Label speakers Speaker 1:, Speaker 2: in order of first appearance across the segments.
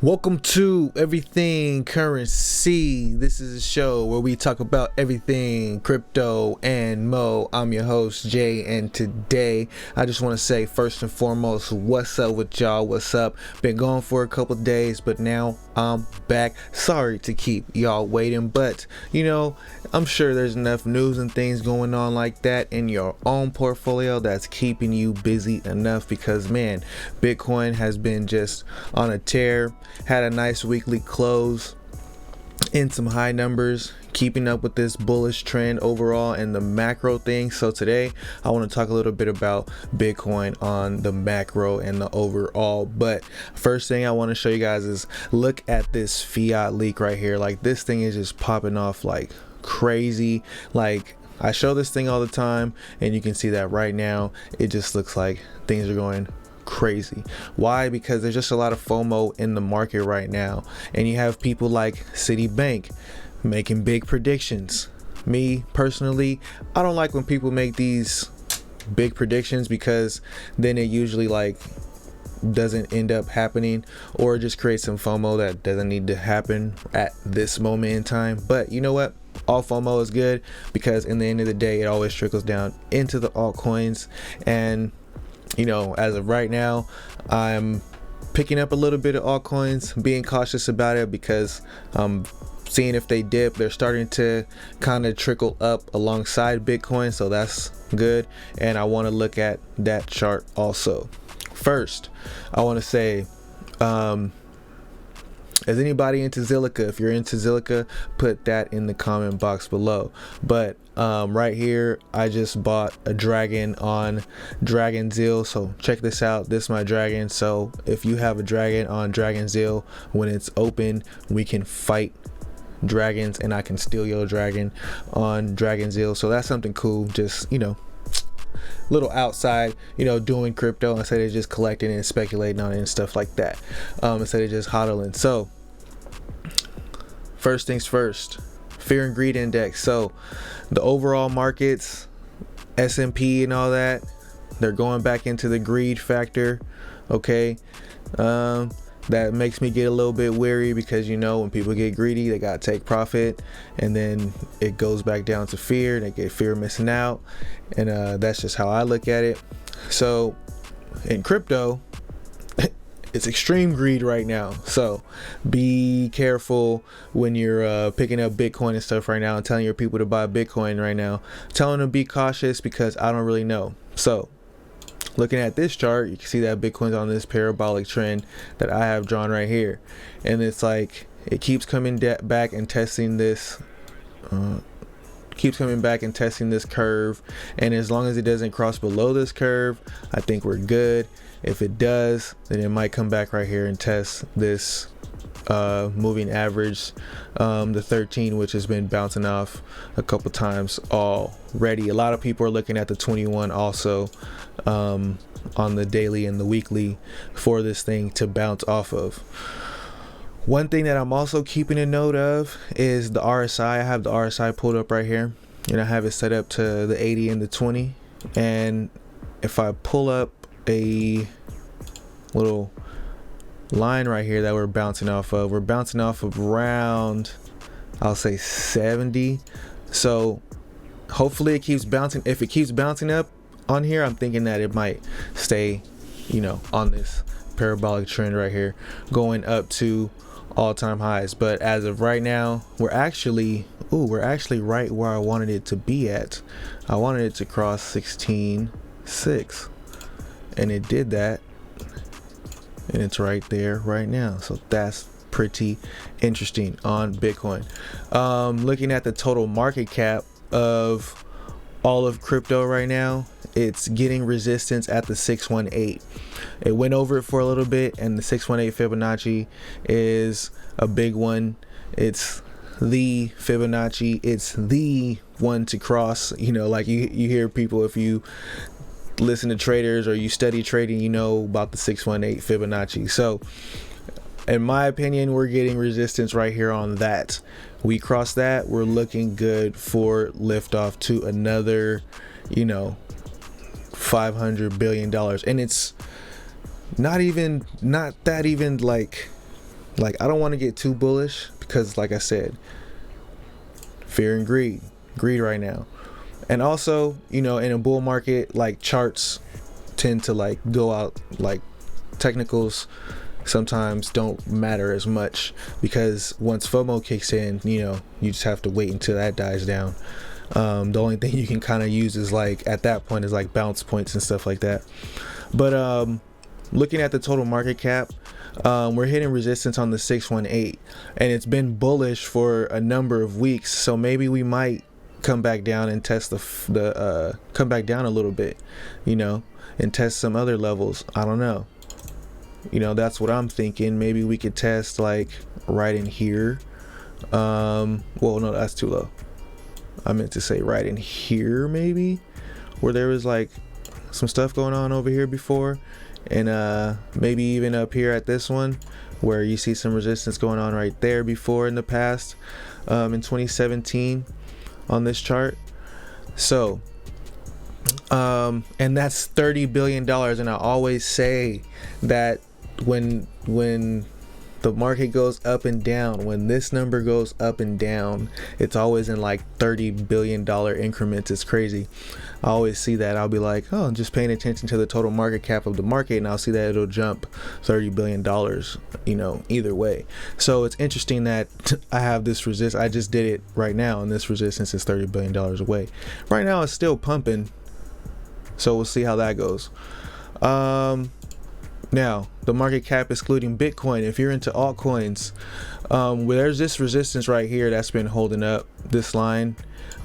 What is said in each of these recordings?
Speaker 1: Welcome to Everything Currency. This is a show where we talk about everything crypto and mo. I'm your host, Jay, and today I just want to say first and foremost, what's up with y'all? What's up? Been gone for a couple days, but now I'm back. Sorry to keep y'all waiting, but I'm sure there's enough news and things going on like that in your own portfolio that's keeping you busy enough because, man, Bitcoin has been just on a tear. Had a nice weekly close in some high numbers, keeping up with this bullish trend overall and the macro thing. So today I want to talk a little bit about Bitcoin on the macro and the overall. But first thing I want to show you guys is look at this fiat leak right here. Like, this thing is just popping off like crazy. Like, I show this thing all the time and you can see that right now it just looks like things are going crazy. Why? Because there's just a lot of FOMO in the market right now, and you have people like Citibank making big predictions. Me personally, I don't like when people make these big predictions because then it usually doesn't end up happening, or it just creates some FOMO that doesn't need to happen at this moment in time. But you know what? All FOMO is good because in the end of the day, it always trickles down into the altcoins. And as of right now, I'm picking up a little bit of altcoins, being cautious about it because seeing if they dip. They're starting to kind of trickle up alongside Bitcoin, so that's good. And I want to look at that chart also. First, I want to say, is anybody into Zilliqa? If you're into Zilliqa, put that in the comment box below. But right here, I just bought a dragon on Dragon Zeal. So check this out. This is my dragon. So if you have a dragon on Dragon Zeal, when it's open, we can fight dragons and I can steal your dragon on Dragon Zeal. So that's something cool. Just, little outside, doing crypto instead of just collecting and speculating on it and stuff like that, instead of just hodling. So first things first, fear and greed index. So the overall markets, S&P and all that, they're going back into the greed factor. Okay, that makes me get a little bit weary because when people get greedy, they gotta take profit, and then it goes back down to fear. They get fear of missing out, and that's just how I look at it. So in crypto, it's extreme greed right now. So be careful when you're picking up Bitcoin and stuff right now and telling your people to buy Bitcoin right now. Telling them to be cautious because I don't really know. So looking at this chart, you can see that Bitcoin's on this parabolic trend that I have drawn right here, and it's like it keeps coming back and testing this curve, and as long as it doesn't cross below this curve, I think we're good. If it does, then it might come back right here and test this moving average, the 13, which has been bouncing off a couple times already. A lot of people are looking at the 21 also, on the daily and the weekly for this thing to bounce off of. One thing that I'm also keeping a note of is the RSI. I have the RSI pulled up right here, and I have it set up to the 80 and the 20. And if I pull up a little line right here that we're bouncing off of around, I'll say 70. So hopefully it keeps bouncing. If it keeps bouncing up on here, I'm thinking that it might stay on this parabolic trend right here, going up to all-time highs. But as of right now, we're actually right where I wanted it to be at. I wanted it to cross 16.6, and it did that, and it's right there right now. So that's pretty interesting on Bitcoin. Looking at the total market cap of all of crypto right now, it's getting resistance at the 618. It went over it for a little bit, and the 618 Fibonacci is a big one. It's the Fibonacci. It's the one to cross. Like you hear people, if you listen to traders or you study trading, about the 618 Fibonacci. So in my opinion, we're getting resistance right here on that. We cross that, we're looking good for liftoff to another $500 billion. And it's not that even like Like, I don't want to get too bullish because, like I said, fear and greed right now. And also, you know, in a bull market, like, charts tend to like go out, like technicals sometimes don't matter as much, because once FOMO kicks in, you know, you just have to wait until that dies down. The only thing you can kind of use is like, at that point, is like bounce points and stuff like that. But looking at the total market cap, we're hitting resistance on the 618, and it's been bullish for a number of weeks. So maybe we might come back down and test the come back down a little bit, you know, and test some other levels. I don't know. You know, that's what I'm thinking. Maybe we could test like right in here. Well, no, that's too low. I meant to say right in here, maybe, where there was like some stuff going on over here before, and maybe even up here at this one where you see some resistance going on right there before in the past, in 2017 on this chart. So and that's $30 billion. And I always say that when the market goes up and down, when this number goes up and down, it's always in like $30 billion increments. It's crazy. I always see that. I'll be like, oh, I'm just paying attention to the total market cap of the market, and I'll see that it'll jump $30 billion, you know, either way. So it's interesting that I have this resistance. I just did it right now, and this resistance is $30 billion away. Right now it's still pumping, so we'll see how that goes. Now, the market cap excluding Bitcoin, if you're into altcoins, there's this resistance right here that's been holding up this line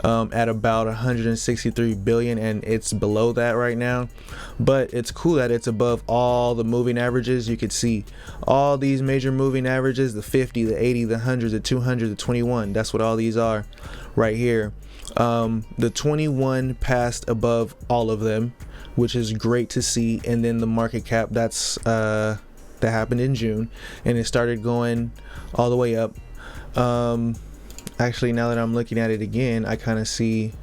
Speaker 1: at about 163 billion, and it's below that right now. But it's cool that it's above all the moving averages. You could see all these major moving averages, the 50, the 80, the 100, the 200, the 21. That's what all these are right here. The 21 passed above all of them, which is great to see. And then the market cap, that's that happened in June, and it started going all the way up. Actually, now that I'm looking at it again, I kind of see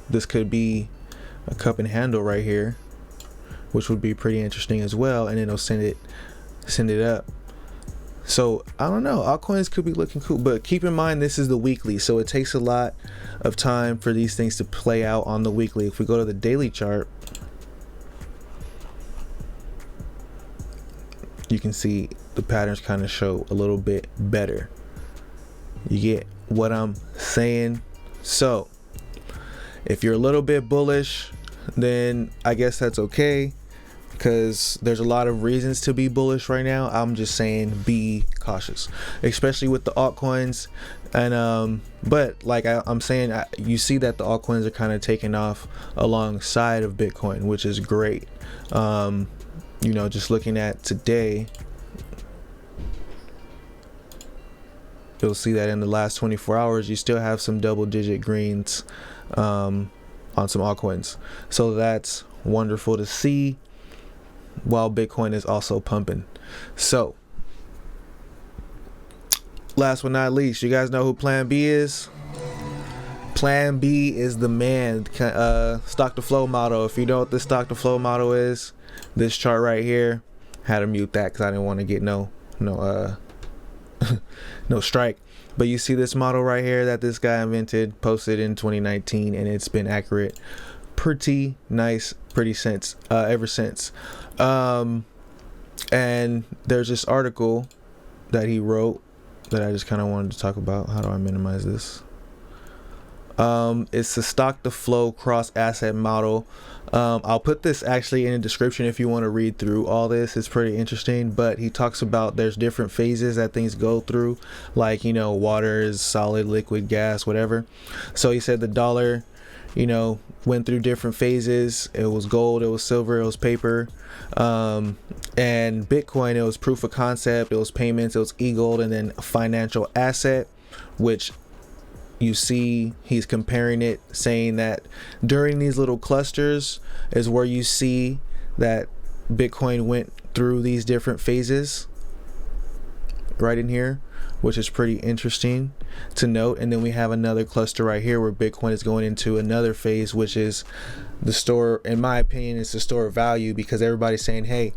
Speaker 1: this could be a cup and handle right here, which would be pretty interesting as well, and it'll send it up. So I don't know, altcoins could be looking cool, but keep in mind this is the weekly, so it takes a lot of time for these things to play out on the weekly. If we go to the daily chart, you can see the patterns kind of show a little bit better. You get what I'm saying? So if you're a little bit bullish, then I guess that's okay, because there's a lot of reasons to be bullish right now. I'm just saying be cautious, especially with the altcoins. And but like I'm saying, you see that the altcoins are kind of taking off alongside of Bitcoin, which is great. You know, just looking at today, you'll see that in the last 24 hours you still have some double-digit greens on some altcoins. So that's wonderful to see, while Bitcoin is also pumping. So last but not least, you guys know who Plan B is? Plan B is the man. Stock to flow model. If you know what the stock to flow model is, this chart right here, had to mute that because I didn't want to get no strike. But you see this model right here that this guy invented, posted in 2019, and it's been accurate pretty nice ever since. And there's this article that he wrote that I just kind of wanted to talk about. How do I minimize this? It's the stock to flow cross asset model. I'll put this actually in the description if you want to read through all this. It's pretty interesting, but he talks about there's different phases that things go through, like, you know, water is solid, liquid, gas, whatever. So he said the dollar, you know, went through different phases. It was gold, it was silver, it was paper, and Bitcoin, it was proof of concept, it was payments, it was e-gold, and then a financial asset, which you see he's comparing it, saying that during these little clusters is where you see that Bitcoin went through these different phases right in here, which is pretty interesting to note. And then we have another cluster right here where Bitcoin is going into another phase, which is the store, in my opinion, it's the store of value, because everybody's saying, hey,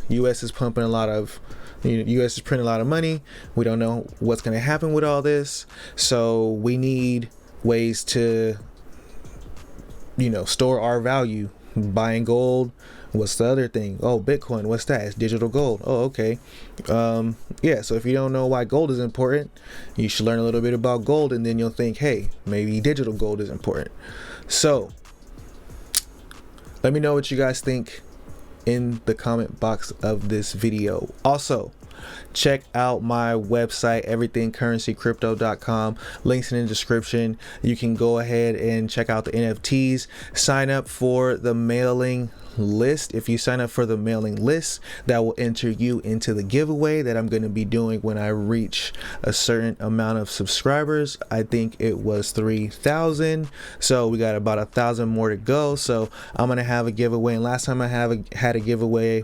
Speaker 1: US is pumping a lot of, US is printing a lot of money. We don't know what's going to happen with all this, so we need ways to, store our value. Buying gold. What's the other thing? Oh, Bitcoin. What's that? It's digital gold. Oh, okay. Yeah, so if you don't know why gold is important, you should learn a little bit about gold, and then you'll think, hey, maybe digital gold is important. So let me know what you guys think in the comment box of this video. Also, check out my website, everythingcurrencycrypto.com. Links in the description. You can go ahead and check out the NFTs. Sign up for the mailing list. If you sign up for the mailing list, that will enter you into the giveaway that I'm going to be doing when I reach a certain amount of subscribers. I think it was 3,000, so we got about 1,000 more to go. So I'm going to have a giveaway, and last time I had a giveaway,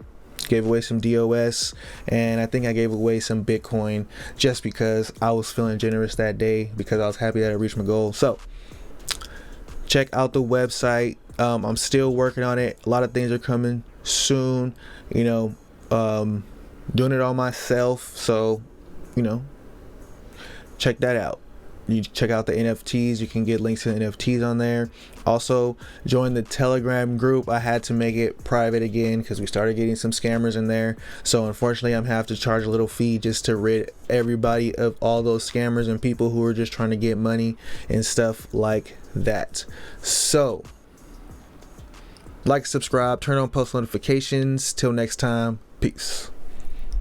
Speaker 1: gave away some DOS, and I think I gave away some Bitcoin just because I was feeling generous that day, because I was happy that I reached my goal. So check out the website. I'm still working on it. A lot of things are coming soon, doing it all myself, so check that out. You check out the NFTs. You can get links to the NFTs on there. Also, join the Telegram group. I had to make it private again because we started getting some scammers in there. So unfortunately, I'm have to charge a little fee just to rid everybody of all those scammers and people who are just trying to get money and stuff like that. So like, subscribe, turn on post notifications. Till next time, peace.